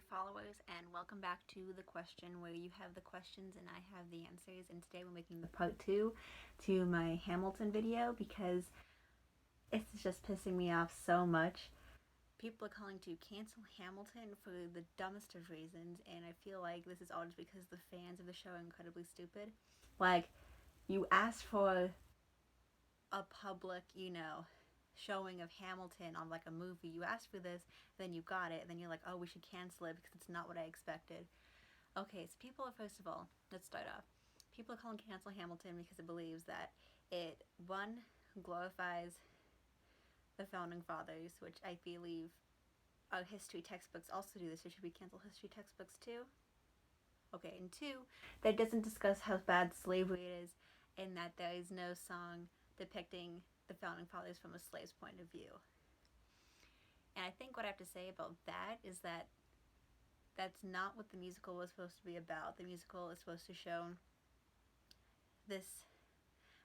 followers, and welcome back to The Question, where you have the questions and I have the answers. And today we're making the part 2 to my Hamilton video because it's just pissing me off so much. People are calling to cancel Hamilton for the dumbest of reasons, and I feel like this is all just because the fans of the show are incredibly stupid. Like, you asked for a public, showing of Hamilton on like a movie. You asked for this, then you got it, and then you're like, oh, we should cancel it because it's not what I expected. Okay, so people are, first of all, let's start off. People are calling cancel Hamilton because it believes that it, one, glorifies the founding fathers, which I believe our history textbooks also do this, so should we cancel history textbooks too? Okay, and two, that it doesn't discuss how bad slavery is, and that there is no song depicting the founding fathers from a slave's point of view. And I think what I have to say about that is that that's not what the musical was supposed to be about. The musical is supposed to show this,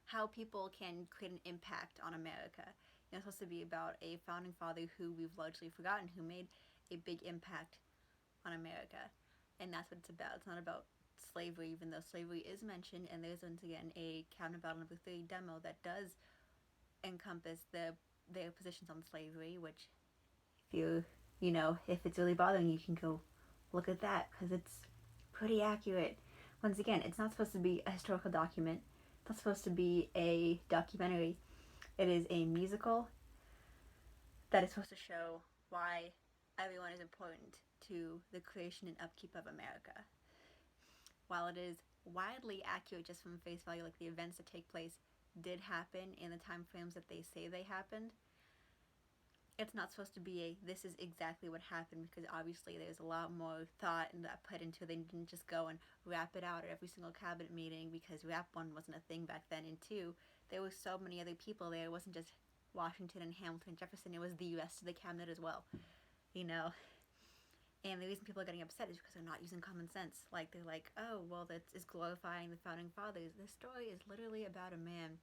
how people can create an impact on America. It's supposed to be about a founding father who we've largely forgotten, who made a big impact on America. And that's what it's about. It's not about slavery, even though slavery is mentioned, and there's once again a Cabinet Battle Number 3 demo that does encompass their positions on slavery, which if if it's really bothering you, you can go look at that because it's pretty accurate. Once again, it's not supposed to be a historical document. It's not supposed to be a documentary. It is a musical that is supposed to show why everyone is important to the creation and upkeep of America. While it is widely accurate just from face value, like the events that take place did happen in the time frames that they say they happened, it's not supposed to be a this is exactly what happened, because obviously there's a lot more thought and that put into it. They didn't just go and rap it out at every single cabinet meeting, because rap one wasn't a thing back then, and two, there were so many other people there. It wasn't just Washington and Hamilton and Jefferson, it was the rest of the cabinet as well, And the reason people are getting upset is because they're not using common sense. Like, they're like, oh, well, that is glorifying the founding fathers. This story is literally about a man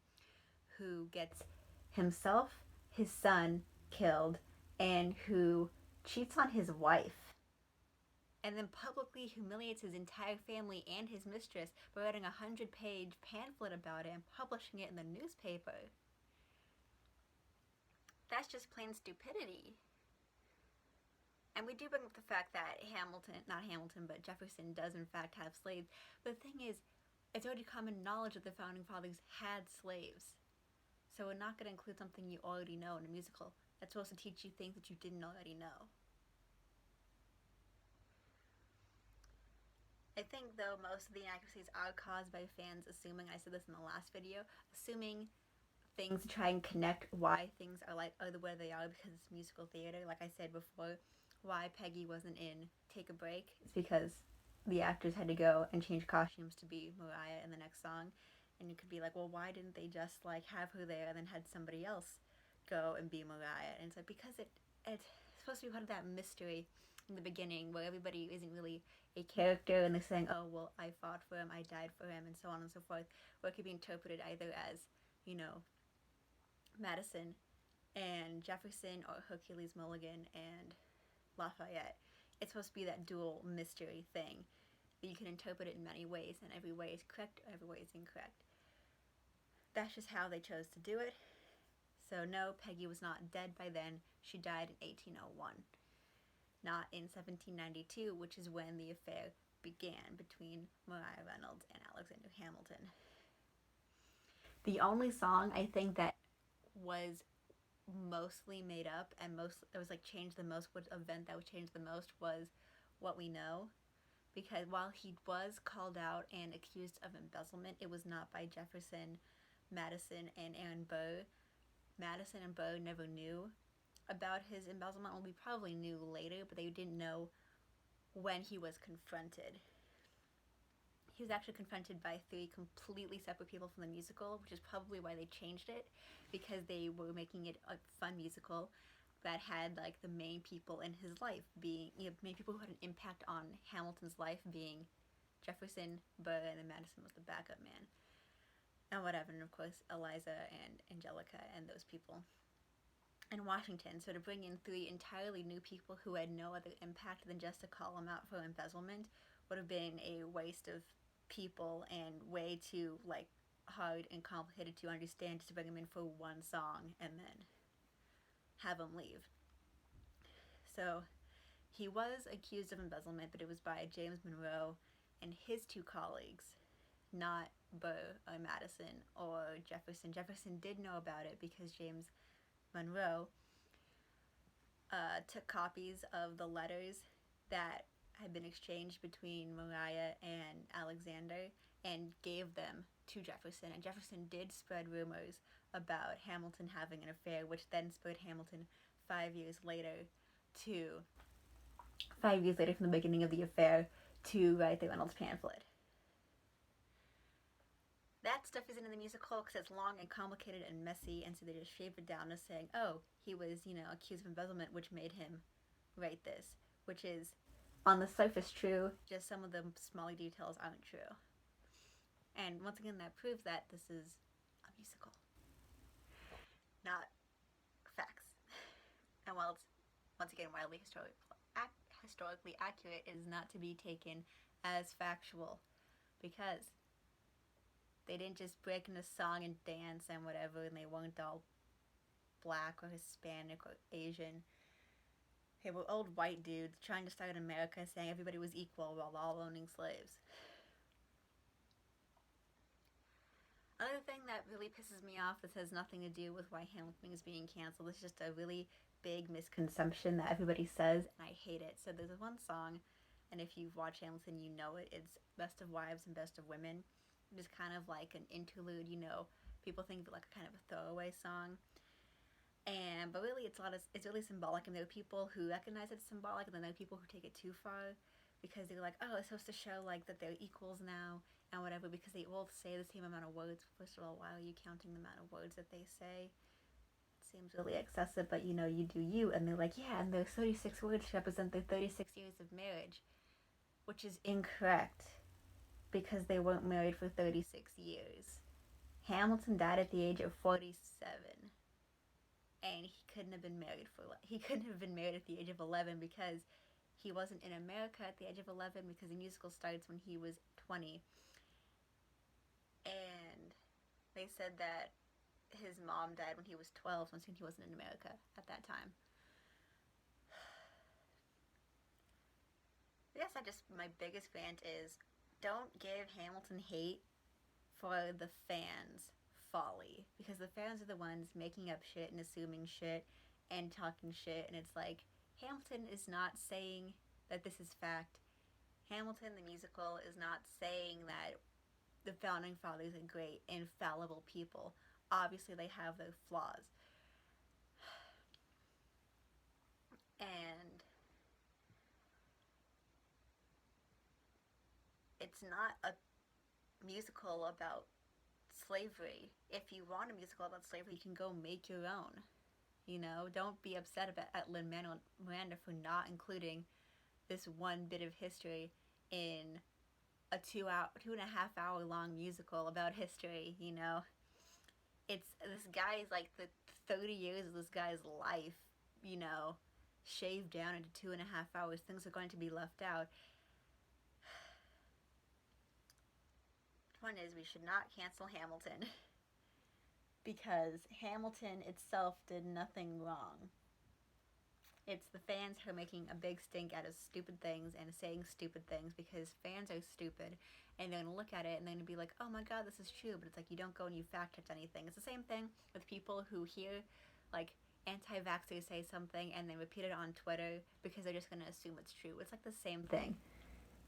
who gets himself, his son, killed, and who cheats on his wife, and then publicly humiliates his entire family and his mistress by writing a 100-page pamphlet about it and publishing it in the newspaper. That's just plain stupidity. And we do bring up the fact that Jefferson does in fact have slaves. But the thing is, it's already common knowledge that the founding fathers had slaves. So we're not going to include something you already know in a musical that's supposed to teach you things that you didn't already know. I think, though, most of the inaccuracies are caused by fans assuming, I said this in the last video, assuming things to try and connect why things are the way they are because it's musical theater. Like I said before, why Peggy wasn't in Take a Break is because the actors had to go and change costumes to be Mariah in the next song. And you could be like, well, why didn't they just have her there and then had somebody else go and be Mariah? And it's like, because it's supposed to be part of that mystery in the beginning where everybody isn't really a character and they're saying, oh, well, I fought for him, I died for him, and so on and so forth. Or it could be interpreted either as, Madison and Jefferson, or Hercules Mulligan and Lafayette. It's supposed to be that dual mystery thing that you can interpret it in many ways, and every way is correct, every way is incorrect. That's just how they chose to do it. So no, Peggy was not dead by then. She died in 1801, not in 1792, which is when the affair began between Mariah Reynolds and Alexander Hamilton. The only song I think that was mostly made up and it was changed the most, what event that was changed the most was What We Know, because while he was called out and accused of embezzlement, it was not by Jefferson, Madison, and Aaron Burr. Madison and Burr never knew about his embezzlement. Well, we probably knew later, but they didn't know when he was confronted. He was actually confronted by 3 completely separate people from the musical, which is probably why they changed it, because they were making it a fun musical that had the main people in his life being, main people who had an impact on Hamilton's life being Jefferson, Burr, and then Madison was the backup man. And whatever, and of course Eliza and Angelica and those people. in Washington. So to bring in three entirely new people who had no other impact than just to call him out for embezzlement would have been a waste of people and way too hard and complicated to understand just to bring him in for one song and then have him leave. So he was accused of embezzlement, but it was by James Monroe and his two colleagues, not Burr or Madison or Jefferson. Jefferson did know about it because James Monroe took copies of the letters that had been exchanged between Maria and Alexander and gave them to Jefferson. And Jefferson did spread rumors about Hamilton having an affair, which then spurred Hamilton 5 years later to 5 years later from the beginning of the affair to write the Reynolds pamphlet. That stuff isn't in the musical because it's long and complicated and messy, and so they just shaved it down as saying, oh, he was, accused of embezzlement, which made him write this, which is, on the surface, true, just some of the smaller details aren't true. And once again, that proves that this is a musical, not facts. And while it's, once again, wildly historically accurate, it is not to be taken as factual, because they didn't just break into song and dance and whatever, and they weren't all black or Hispanic or Asian. They were old white dudes trying to start in America saying everybody was equal while all owning slaves. Another thing that really pisses me off, this has nothing to do with why Hamilton is being canceled. It's just a really big misconception that everybody says, and I hate it. So there's one song, and if you've watched Hamilton, you know it. It's Best of Wives and Best of Women. It's kind of like an interlude, people think of it like a kind of a throwaway song. But really it's really symbolic, and there are people who recognize it's symbolic, and then there are people who take it too far because they're like, oh, it's supposed to show that they're equals now and whatever, because they all say the same amount of words. First of all, why are you counting the amount of words that they say? It seems really excessive, but you do you. And they're like, yeah, and there's 36 words to represent their 36 years of marriage, which is incorrect, because they weren't married for 36 years. Hamilton died at the age of 47, and he couldn't have been married at the age of 11 because he wasn't in America at the age of 11, because the musical starts when he was 20. And they said that his mom died when he was 12, so he wasn't in America at that time. I guess my biggest rant is, don't give Hamilton hate for the fans' folly, because the fans are the ones making up shit and assuming shit and talking shit, and it's like, Hamilton is not saying that this is fact. Hamilton, the musical, is not saying that the founding fathers are great, infallible people. Obviously, they have their flaws. And it's not a musical about slavery. If you want a musical about slavery, you can go make your own. Don't be upset at Lin-Manuel Miranda for not including this one bit of history in a 2.5 hour long musical about history. It's this guy's the 30 years of this guy's life, shaved down into 2.5 hours. Things are going to be left out. One is, we should not cancel Hamilton because Hamilton itself did nothing wrong. It's the fans who are making a big stink out of stupid things and saying stupid things because fans are stupid, and they're going to look at it and they're going to be like, oh my god, this is true, but it's like you don't go and you fact check anything. It's the same thing with people who hear anti-vaxxers say something and they repeat it on Twitter because they're just going to assume it's true. It's like the same thing,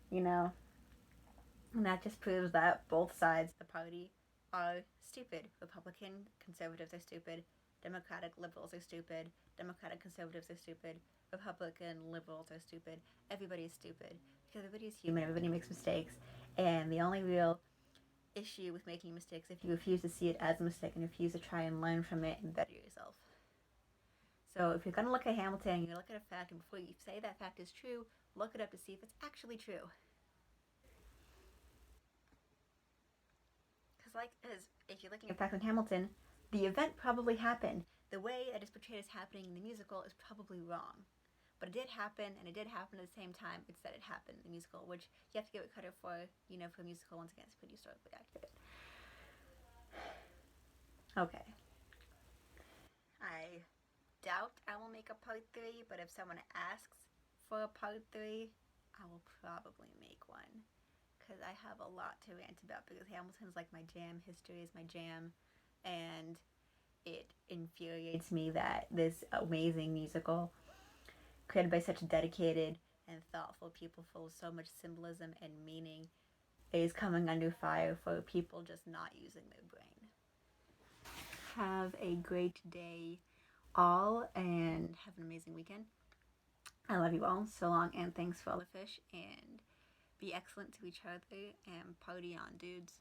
And that just proves that both sides of the party are stupid. Republican conservatives are stupid. Democratic liberals are stupid. Democratic conservatives are stupid. Republican liberals are stupid. Everybody is stupid. Because everybody's human. Everybody makes mistakes. And the only real issue with making mistakes is if you refuse to see it as a mistake and refuse to try and learn from it and better yourself. So if you're going to look at Hamilton, you're going to look at a fact, and before you say that fact is true, look it up to see if it's actually true. Because if you're looking at facts on Hamilton, the event probably happened. the way that it's portrayed as happening in the musical is probably wrong. But it did happen, and it did happen at the same time it's that it happened in the musical, which you have to give it credit for, for a musical. Once again, it's pretty historically accurate. Okay. I doubt I will make a part 3, but if someone asks for a part 3, I will probably make one. Because I have a lot to rant about, because Hamilton's like my jam, history is my jam, and it infuriates me that this amazing musical, created by such dedicated and thoughtful people full of so much symbolism and meaning, is coming under fire for people just not using their brain. Have a great day, all, and have an amazing weekend. I love you all. So long, and thanks for all the fish, and be excellent to each other, and party on, dudes.